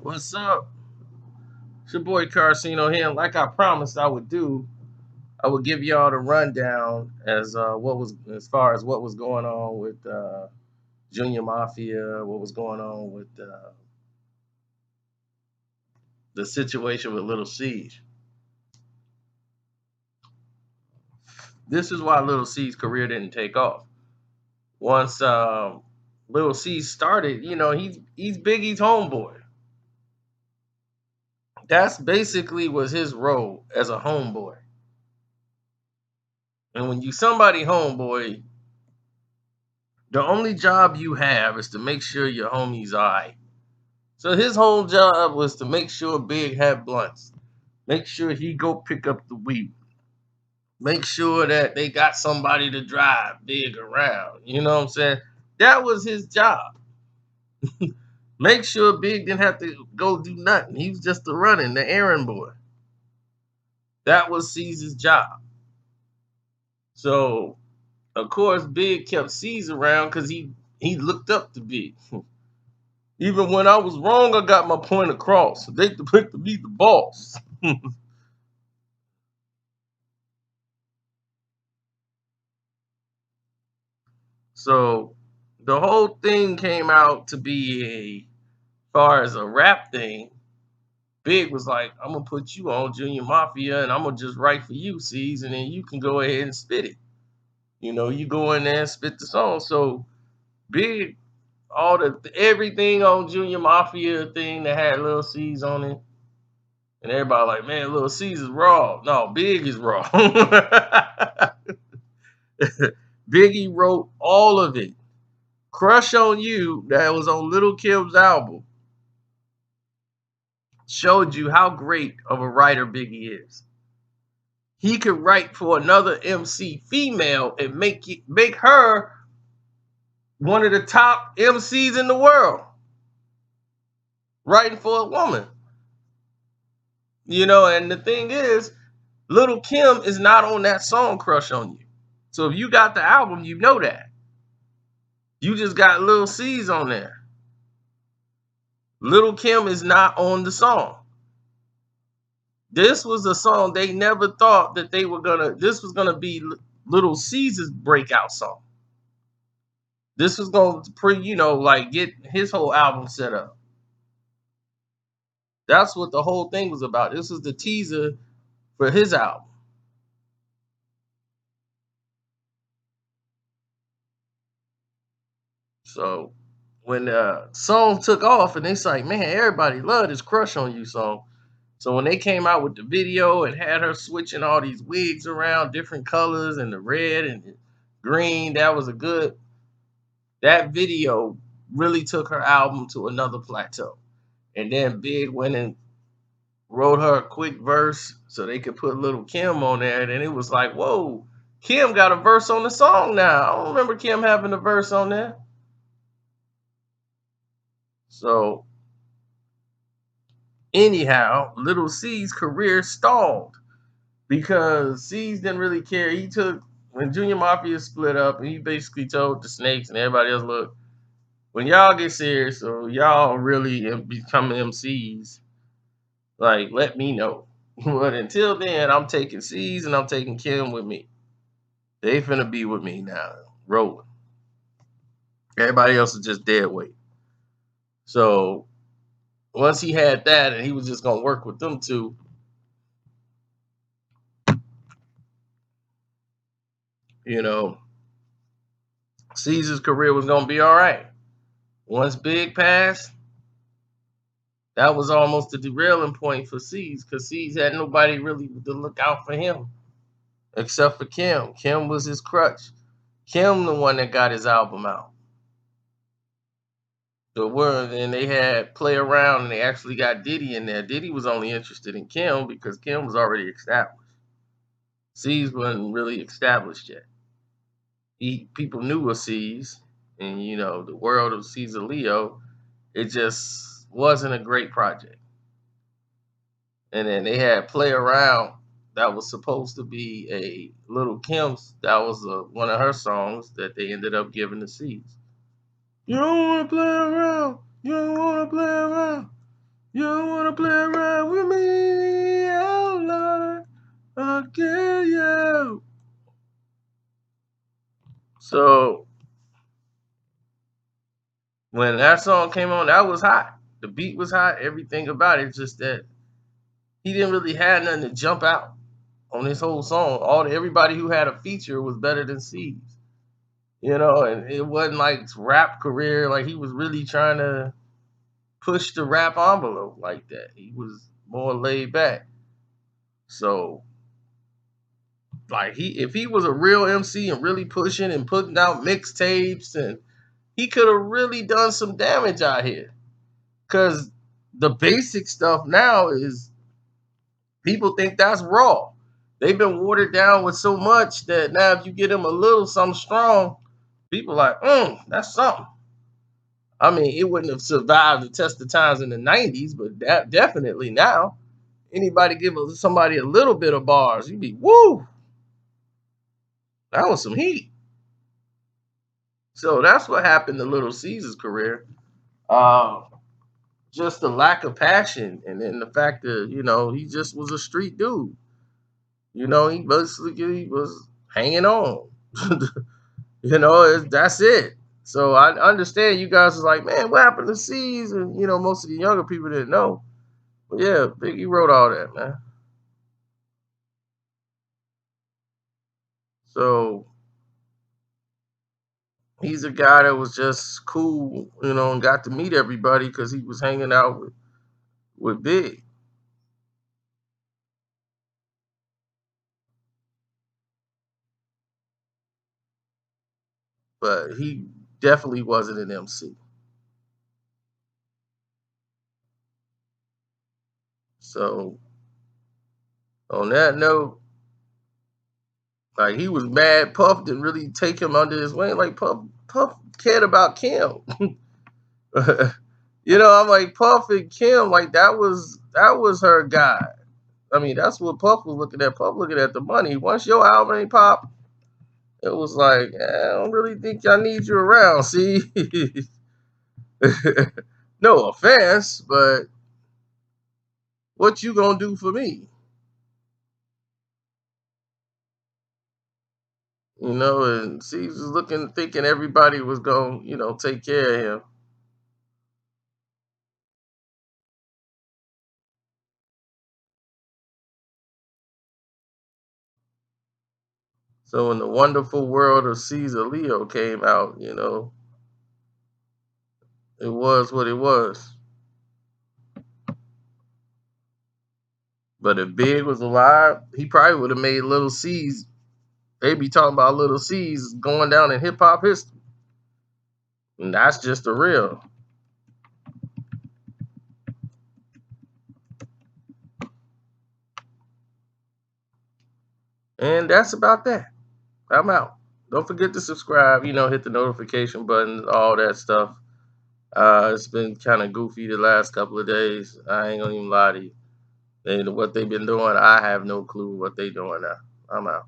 What's up? It's your boy Carcino here. And like I promised I would do, I would give y'all the rundown as far as what was going on with Junior Mafia, what was going on with the situation with Little Cease. This is why Little Cease career didn't take off. Once Little Cease started, he's Biggie's homeboy. That's basically was his role as a homeboy. And when you somebody homeboy, the only job you have is to make sure your homies all right. So his whole job was to make sure Big had blunts, make sure he go pick up the weed, make sure that they got somebody to drive Big around. You know what I'm saying? That was his job. Make sure Big didn't have to go do nothing. He was just the running, the errand boy. That was Caesar's job. So of course Big kept Caesar around because he looked up to Big. Even when I was wrong, I got my point across. They picked to be the boss. So the whole thing came out to be far as a rap thing. Big was like, I'm gonna put you on Junior Mafia and I'm gonna just write for you, C's, and then you can go ahead and spit it. You go in there and spit the song. So Big, all the everything on Junior Mafia thing that had Lil C's on it. And everybody like, man, Lil C's is raw. No, Big is raw. Biggie wrote all of it. Crush on You, that was on Little Kim's album, showed you how great of a writer Biggie is. He could write for another MC female and make her one of the top MCs in the world, writing for a woman. And the thing is, Little Kim is not on that song Crush on You. So if you got the album, you know that. You just got Lil C's on there. Little Kim is not on the song. This was a song they never thought that they were gonna. This was gonna be Little Caesar's breakout song. This was gonna like get his whole album set up. That's what the whole thing was about. This was the teaser for his album. So when the song took off, and it's like, man, everybody loved this "Crush on You" song. So when they came out with the video and had her switching all these wigs around, different colors, and the red and the green, that video really took her album to another plateau. And then Big went and wrote her a quick verse so they could put Little Kim on there. And it was like, whoa, Kim got a verse on the song now. I don't remember Kim having a verse on there. So anyhow, Little C's career stalled because C's didn't really care. He took when Junior Mafia split up, and he basically told the Snakes and everybody else, look, when y'all get serious or y'all really become MCs, like let me know. But until then, I'm taking C's and I'm taking Kim with me. They finna be with me now, rolling. Everybody else is just dead weight. So once he had that and he was just gonna work with them two, you know, Caesar's career was gonna be all right. Once Big passed, that was almost a derailing point for C's because C's had nobody really to look out for him except for Kim. Kim was his crutch. Kim, the one that got his album out. The word, and they had Play Around, and they actually got Diddy in there. Diddy was only interested in Kim because Kim was already established. C's wasn't really established yet. People knew of C's, and the world of Caesar Leo, it just wasn't a great project. And then they had Play Around, that was supposed to be a Little Kim's. That was one of her songs that they ended up giving to C's. You don't want to play around. You don't want to play around. You don't wanna play around with me, oh Lord, I'll kill you. So when that song came on, that was hot. The beat was hot, everything about it. Just that he didn't really have nothing to jump out on this whole song. Everybody who had a feature was better than Cease. And it wasn't like rap career, like he was really trying to push the rap envelope like that. He was more laid back. So like if he was a real MC and really pushing and putting out mixtapes, and he could have really done some damage out here. Cause the basic stuff now is people think that's raw. They've been watered down with so much that now if you get them a little something strong, people like, that's something. I mean, it wouldn't have survived the test of times in the 90s, but that definitely now. Anybody give somebody a little bit of bars, you'd be, woo, that was some heat. So that's what happened to Little Caesar's career. Uh, just the lack of passion, and then the fact that, he just was a street dude. He basically was hanging on. That's it. So I understand you guys was like, man, what happened to C's? And most of the younger people didn't know. But yeah, Biggie wrote all that, man. So he's a guy that was just cool, and got to meet everybody because he was hanging out with Big. But he definitely wasn't an MC. So on that note, like he was mad Puff didn't really take him under his wing. Like Puff cared about Kim. I'm like Puff and Kim, like that was her guy. I mean, that's what Puff was looking at. Puff looking at the money. Once your album ain't pop, it was like, I don't really think I need you around. See, no offense, but what you gonna do for me? And see, was looking, thinking everybody was gonna, take care of him. So when the Wonderful World of Caesar Leo came out, it was what it was. But if Big was alive, he probably would have made Little C's. They be talking about Little C's going down in hip hop history. And that's just the real. And that's about that. I'm out. Don't forget to subscribe, hit the notification button, all that stuff. It's been kind of goofy the last couple of days. I ain't gonna even lie to you. What they've been doing, I have no clue what they doing now. I'm out.